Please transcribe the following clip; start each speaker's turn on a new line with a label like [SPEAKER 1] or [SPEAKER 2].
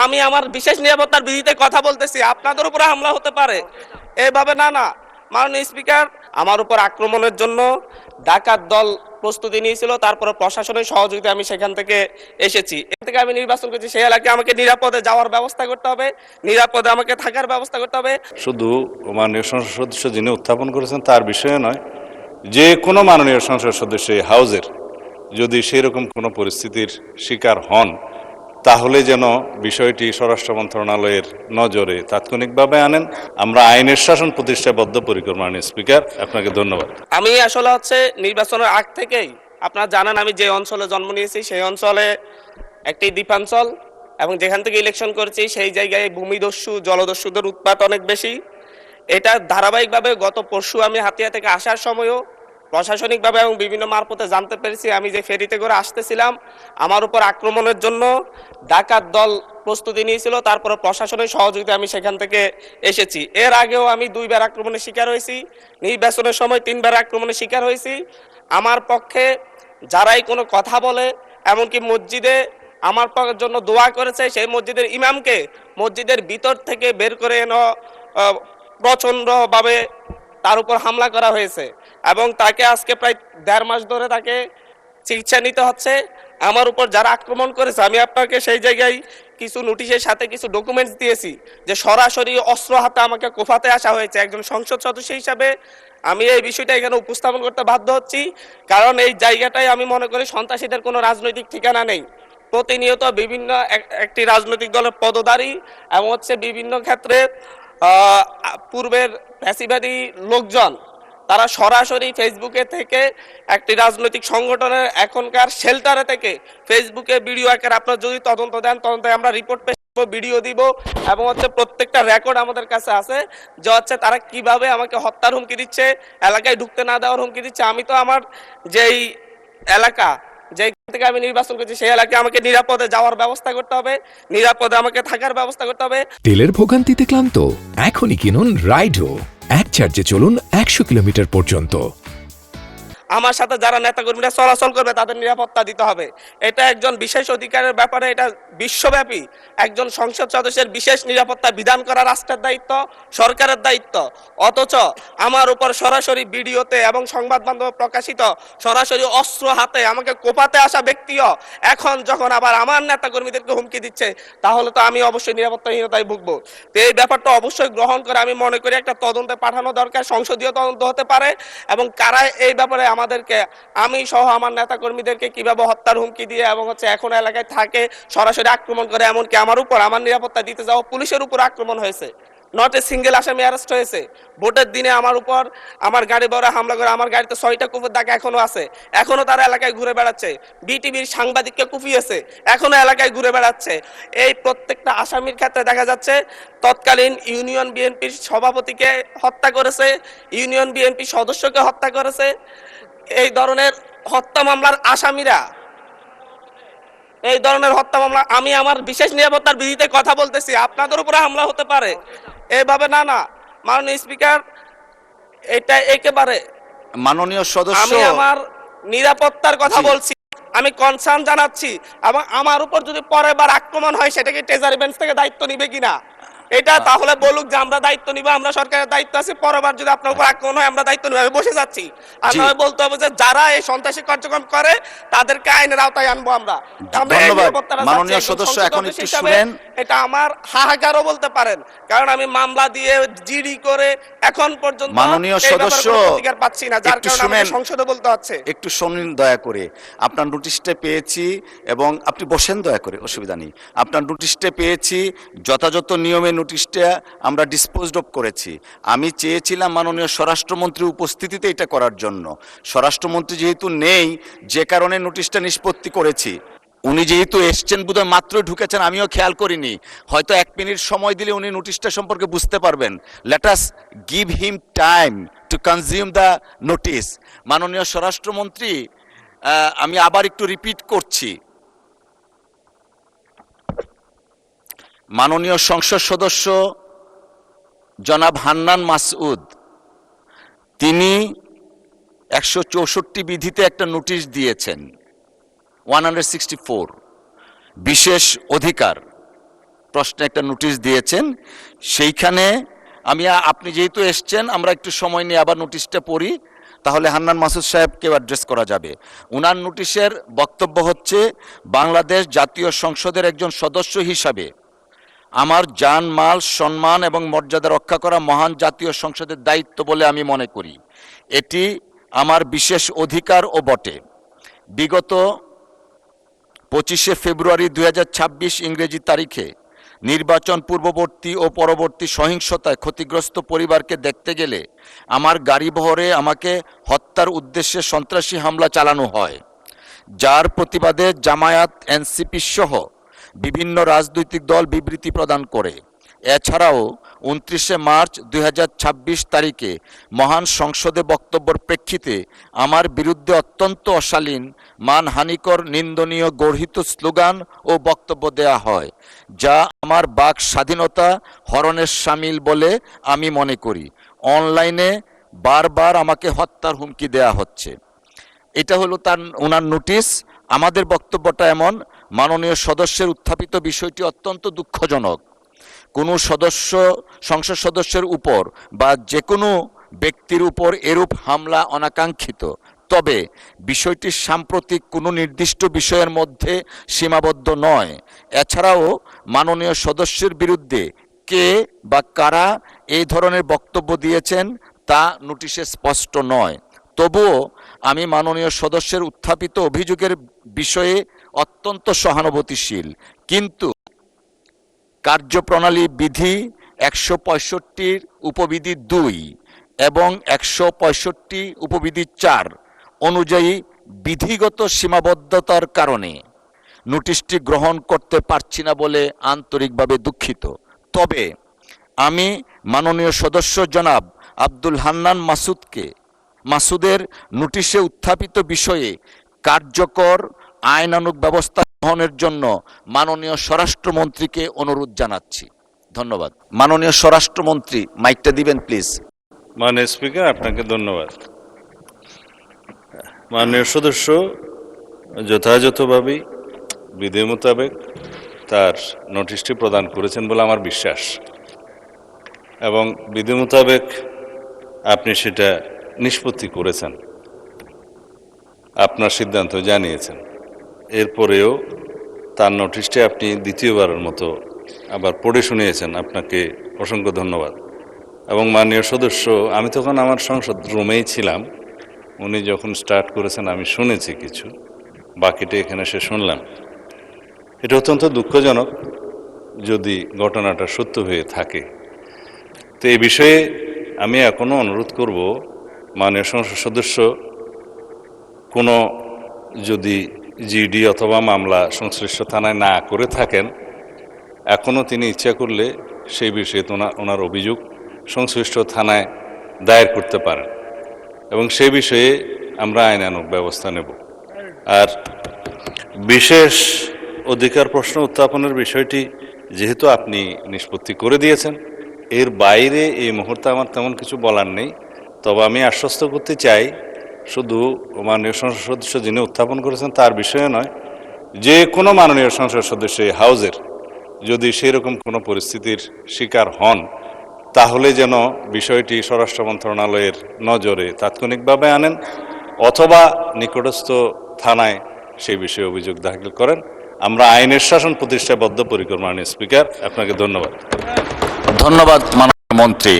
[SPEAKER 1] আমি আমার বিশেষ নিরাপত্তার বিধিতে কথা বলতেছি, আপনাদের উপরে হামলা হতে পারে এইভাবে না। মাননীয় স্পিকার, আমার উপর আক্রমণের জন্য ডাকাত দল প্রস্তুতি নিয়েছিল, তারপরে প্রশাসনের সহযোগিতা আমি সেখান থেকে এসেছি। এখান থেকে আমি নির্বাচন করছি, সেই এলাকায় আমাকে নিরাপদে যাওয়ার ব্যবস্থা করতে হবে, নিরাপদে আমাকে থাকার ব্যবস্থা করতে হবে।
[SPEAKER 2] শুধু মাননীয় সংসদ সদস্য যিনি উত্থাপন করেছেন তার বিষয়ে নয়, যে কোনো মাননীয় সংসদ সদস্য এই হাউজের যদি সেরকম কোনো পরিস্থিতির শিকার হন, তাহলে যেন বিষয়টি স্বরাষ্ট্র মন্ত্রণালয়ের নজরে তাৎক্ষণিকভাবে আনেন। আমরা আইনের শাসন প্রতিষ্ঠায় বদ্ধপরিকর। মাননীয় স্পিকার, আপনাকে ধন্যবাদ।
[SPEAKER 1] আমি আসলে নির্বাচনের আগ থেকেই আপনারা জানেন আমি যে অঞ্চলে জন্ম নিয়েছি সেই অঞ্চলে একটি দ্বীপাঞ্চল, এবং যেখান থেকে ইলেকশন করেছি সেই জায়গায় ভূমিদস্যু জলদস্যুদের উৎপাত অনেক বেশি। এটা ধারাবাহিকভাবে গত পরশু আমি হাতিয়া থেকে আসার সময়ও প্রশাসনিকভাবে এবং বিভিন্ন মারফতে জানতে পেরেছি। আমি যে ফেরিতে করে আসতেছিলাম, আমার উপর আক্রমণের জন্য ডাকাত দল প্রস্তুতি নিয়েছিল, তারপরে প্রশাসনের সহযোগিতা আমি সেখান থেকে এসেছি। এর আগেও আমি 2বার আক্রমণের শিকার হয়েছি, নির্বাচনের সময় 3বার আক্রমণের শিকার হয়েছি। আমার পক্ষে যারাই কোনো কথা বলে, এমনকি মসজিদে আমার জন্য দোয়া করেছে, সেই মসজিদের ইমামকে মসজিদের ভিতর থেকে বের করে এনে প্রচণ্ডভাবে তার উপর হামলা করা হয়েছে, এবং তাকে আজকে প্রায় 1.5 মাস ধরে তাকে চিকিৎসা নিতে হচ্ছে। আমার উপর যারা আক্রমণ করেছে, আমি আপনাকে সেই জায়গায় কিছু নোটিশের সাথে কিছু ডকুমেন্টস দিয়েছি যে সরাসরি অস্ত্র হাতে আমাকে কোফাতে আসা হয়েছে। একজন সংসদ সদস্য হিসাবে আমি এই বিষয়টা এখানে উপস্থাপন করতে বাধ্য হচ্ছি, কারণ এই জায়গাটায় আমি মনে করি সন্ত্রাসীদের কোনো রাজনৈতিক ঠিকানা নেই। প্রতিনিয়ত বিভিন্ন একটি রাজনৈতিক দলের পদধারী এবং বিভিন্ন ক্ষেত্রে পূর্বের ফ্যাসিবাদী লোকজন তারা সরাসরি ফেসবুকে থেকে একটি রাজনৈতিক সংগঠনের এখনকার শেল্টারে থেকে ফেসবুকে ভিডিও আকারে আপনারা যদি তদন্ত দেন, তদন্তে আমরা রিপোর্ট পেশ করব, ভিডিও দিব, এবং প্রত্যেকটা রেকর্ড আমাদের কাছে আছে যে তারা কিভাবে আমাকে হত্যার হুমকি দিচ্ছে, এলাকায় ঢুকতে না দেওয়ার হুমকি দিচ্ছে। আমি তো আমার যেই এলাকা যেখান থেকে আমি নির্বাচন করছি সেই এলাকায় আমাকে নিরাপদে যাওয়ার ব্যবস্থা করতে হবে, নিরাপদে আমাকে থাকার ব্যবস্থা করতে হবে।
[SPEAKER 3] তেলের ভোগান্তিতে ক্লান্ত? এখনই কিনুন রাইডো, এক চার্জে চলুন 100 কিলোমিটার পর্যন্ত।
[SPEAKER 1] আমার সাথে যারা নেতাকর্মীরা চলাচল করবে তাদের নিরাপত্তা দিতে হবে। এটা একজন বিশেষ অধিকারের ব্যাপারে, এটা বিশ্বব্যাপী একজন সংসদ সদস্যের বিশেষ নিরাপত্তা বিধান করা রাষ্ট্রের দায়িত্ব, সরকারের দায়িত্ব। অথচ আমার উপর সরাসরি ভিডিওতে এবং সংবাদ মাধ্যমে প্রকাশিত সরাসরি অস্ত্র হাতে আমাকে কোপাতে আসা ব্যক্তিও এখন যখন আবার আমার নেতাকর্মীদেরকে হুমকি দিচ্ছে, তাহলে তো আমি অবশ্যই নিরাপত্তাহীনতায় ভুগবো। তো এই ব্যাপারটা অবশ্যই গ্রহণ করে আমি মনে করি একটা তদন্তে পাঠানো দরকার, সংসদীয় তদন্ত হতে পারে, এবং কারা এই ব্যাপারে আমাদেরকে, আমি সহ আমার নেতাকর্মীদেরকে কিভাবে হত্যার হুমকি দিয়ে এবং এখন এলাকায় থাকে সরাসরি আক্রমণ করে, এমনকি আমার উপর আমার নিরাপত্তা দিতে যাওয়া পুলিশের উপর আক্রমণ হয়েছে। নট এ সিঙ্গেল আসামি অ্যারেস্ট হয়েছে। ভোটের দিনে আমার উপর আমার গাড়ি বড় হামলা করে, আমার গাড়িতে 6টা কুপির দাগ এখনো আছে, এখনো তারা এলাকায় ঘুরে বেড়াচ্ছে। বিটিভির সাংবাদিককে কুপিয়েছে, এখনো এলাকায় ঘুরে বেড়াচ্ছে। এই প্রত্যেকটা আসামির ক্ষেত্রে দেখা যাচ্ছে তৎকালীন ইউনিয়ন বিএনপির সভাপতিকে হত্যা করেছে, ইউনিয়ন বিএনপি সদস্যকে হত্যা করেছে। এই ধরনের হত্যা মামলার আসামিরা, এই ধরনের হত্যা মামলা, আমি আমার বিশেষ নিরাপত্তার বিধিতে কথা বলতেছি, আপনাদের উপরে হামলা হতে পারে এইভাবে না। মাননীয় স্পিকার, এটা একেবারে
[SPEAKER 4] মাননীয় সদস্য,
[SPEAKER 1] আমি আমার নিরাপত্তার কথা বলছি, আমি কনসার্ন জানাচ্ছি। এবং আমার উপর যদি পরের বার আক্রমণ হয় সেটাকে ট্রেজারি বেঞ্চ থেকে দায়িত্ব নিবে কিনা এটা তাহলে বলুক যে আমরা দায়িত্ব নিব, আমরা সরকারের দায়িত্ব আছে, পরেরবার যদি আপনার উপর আক্রমণ হয় আমরা দায়িত্ব নিব। আমি বসে যাচ্ছি। আর নয় বলতে হবে যে যারা এই সন্ত্রাসী কার্যক্রম করে তাদেরকে আইনের আওতায় আনবো আমরা।
[SPEAKER 4] ধন্যবাদ মাননীয় সদস্য। এখন একটু শুনেন,
[SPEAKER 1] এটা আমার হাহাকারও বলতে পারেন, কারণ আমি মামলা দিয়ে জিডি করে এখন পর্যন্ত
[SPEAKER 4] মাননীয় সদস্য
[SPEAKER 1] অধিকার পাচ্ছি না, যার কারণে আমাকে সংসদে বলতে হচ্ছে।
[SPEAKER 4] একটু শুনুন দয়া করে। আপনার নোটিশটা পেয়েছি এবং আপনি বসেন দয়া করে, অসুবিধা নেই। আপনার নোটিশটা পেয়েছি, যথাযথ নিয়মে নোটিশটা আমরা ডিসপোজড অফ করেছি। আমি চেয়েছিলাম মাননীয় স্বরাষ্ট্রমন্ত্রীর উপস্থিতিতে এটা করার জন্য। স্বরাষ্ট্রমন্ত্রী যেহেতু নেই, যে কারণে নোটিশটা নিষ্পত্তি করেছি। উনি যেহেতু এসছেন, বোধহয় মাত্রই ঢুকেছেন, আমিও খেয়াল করিনি। হয়তো 1 মিনিট সময় দিলে উনি নোটিশটা সম্পর্কে বুঝতে পারবেন। Let us give him time to consume the notice. মাননীয় স্বরাষ্ট্রমন্ত্রী, আমি আবার একটু রিপিট করছি, মাননীয় সংসদ সদস্য জনাব হান্নান মাসউদ, তিনি 164 বিধিতে একটা নোটিশ দিয়েছেন, 164 বিশেষ অধিকার। প্রশ্নে একটা নোটিশ দিয়েছেন, সেইখানে আপনি যেহেতু এসছেন, আমরা একটু সময় নিয়ে আবার নোটিশটা পড়ি, তাহলে হান্নান মাসুদ সাহেবকেও অ্যাড্রেস করা যাবে। উনার নোটিশের বক্তব্য হচ্ছে, বাংলাদেশ জাতীয় সংসদের একজন সদস্য হিসাবে আমার জান মাল সম্মান এবং মর্যাদা রক্ষা করা মহান জাতীয় সংসদের দায়িত্ব বলে আমি মনে করি। এটি আমার বিশেষ অধিকার ও বটে। বিগত 25শে ফেব্রুয়ারি 2026 ইংরেজি তারিখে নির্বাচন পূর্ববর্তী ও পরবর্তী সহিংসতায় ক্ষতিগ্রস্ত পরিবারকে দেখতে গেলে আমার গাড়িবহরে আমাকে হত্যার উদ্দেশ্যে সন্ত্রাসী হামলা চালানো হয়, যার প্রতিবাদে জামায়াত, এনসিপি সহ বিভিন্ন রাজনৈতিক দল বিবৃতি প্রদান করে। এছাড়াও 29শে মার্চ 2026 তারিখে মহান সংসদে বক্তব্যের প্রেক্ষিতে আমার বিরুদ্ধে অত্যন্ত অশালীন, মানহানিকর, নিন্দনীয় গর্হিত স্লোগান ও বক্তব্য দেয়া হয়, যা আমার বাক স্বাধীনতা হরণের শামিল বলে আমি মনে করি। অনলাইনে বারবার আমাকে হত্যার হুমকি দেয়া হচ্ছে। এটা হলো ওনার নোটিশ। আমাদের বক্তব্যটা এমন, মাননীয় সদস্যের উত্থাপিত বিষয়টি অত্যন্ত দুঃখজনক। কোনো সংসদ সদস্যের উপর বা যে কোনো ব্যক্তির উপর এরূপ হামলা অনাকাঙ্ক্ষিত, তবে বিষয়টি সাম্প্রতিক কোনো নির্দিষ্ট বিষয়ের মধ্যে সীমাবদ্ধ নয়। এছাড়াও মাননীয় সদস্যের বিরুদ্ধে কে বা কারা এই ধরনের বক্তব্য দিয়েছেন তা নোটিশে স্পষ্ট নয়। তবুও আমি মাননীয় সদস্যের উত্থাপিত অভিযোগের বিষয়ে অত্যন্ত সহানুভূতিশীল, কিন্তু কার্যপ্রণালী বিধি 165 উপবিধি 2 এবং 165 উপবিধি 4 অনুযায়ী বিধিগত সীমাবদ্ধতার কারণে নোটিশটি গ্রহণ করতে পারছি না বলে আন্তরিকভাবে দুঃখিত। তবে আমি মাননীয় সদস্য জনাব আব্দুল হান্নান মাসুদের নোটিশে উত্থাপিত বিষয়ে কার্যকর আইনানুগ ব্যবস্থা গ্রহণের জন্য মাননীয় স্বরাষ্ট্রমন্ত্রীকে অনুরোধ জানাচ্ছি। ধন্যবাদ। মাননীয় স্বরাষ্ট্রমন্ত্রী, মাইকটা দিবেন প্লিজ।
[SPEAKER 2] মাননীয় স্পিকার, আপনাকে ধন্যবাদ। মাননীয় সদস্য যথাযথভাবেই বিধি মোতাবেক তার নোটিশটি প্রদান করেছেন বলে আমার বিশ্বাস, এবং বিধি মোতাবেক আপনি সেটা নিষ্পত্তি করেছেন, আপনার সিদ্ধান্ত জানিয়েছেন। এরপরেও তার নোটিশটি আপনি দ্বিতীয়বারের মতো আবার পড়ে শুনিয়েছেন, আপনাকে অসংখ্য ধন্যবাদ। এবং মাননীয় সদস্য, আমি তখন আমার সংসদ রুমেই ছিলাম, উনি যখন স্টার্ট করেছেন আমি শুনেছি কিছু, বাকিটা এখানে সে শুনলাম। এটা অত্যন্ত দুঃখজনক যদি ঘটনাটা সত্য হয়ে থাকে। তো এই বিষয়ে আমি এখনও অনুরোধ করব, মাননীয় সংসদ সদস্য কোনো যদি জিডি অথবা মামলা সংশ্লিষ্ট থানায় না করে থাকেন, এখনও তিনি ইচ্ছা করলে সেই বিষয়ে ওনার অভিযোগ সংশ্লিষ্ট থানায় দায়ের করতে পারেন, এবং সেই বিষয়ে আমরা আইনানুগ ব্যবস্থা নেব। আর বিশেষ অধিকার প্রশ্ন উত্থাপনের বিষয়টি যেহেতু আপনি নিষ্পত্তি করে দিয়েছেন, এর বাইরে এই মুহূর্তে আমার তেমন কিছু বলার নেই। তবে আমি আশ্বস্ত করতে চাই, শুধু মাননীয় সংসদ সদস্য যিনি উত্থাপন করেছেন তার বিষয়ে নয়, যে কোনো মাননীয় সংসদ সদস্য এই হাউজের যদি সেই রকম কোনো পরিস্থিতির শিকার হন, তাহলে যেন বিষয়টি স্বরাষ্ট্র মন্ত্রণালয়ের নজরে তাৎক্ষণিকভাবে আনেন, অথবা নিকটস্থ থানায় সেই বিষয়ে অভিযোগ দাখিল করেন। আমরা আইনের শাসন প্রতিষ্ঠায় বদ্ধপরিকর। মাননীয় স্পিকার, আপনাকে ধন্যবাদ।
[SPEAKER 4] ধন্যবাদ মাননীয় মন্ত্রী।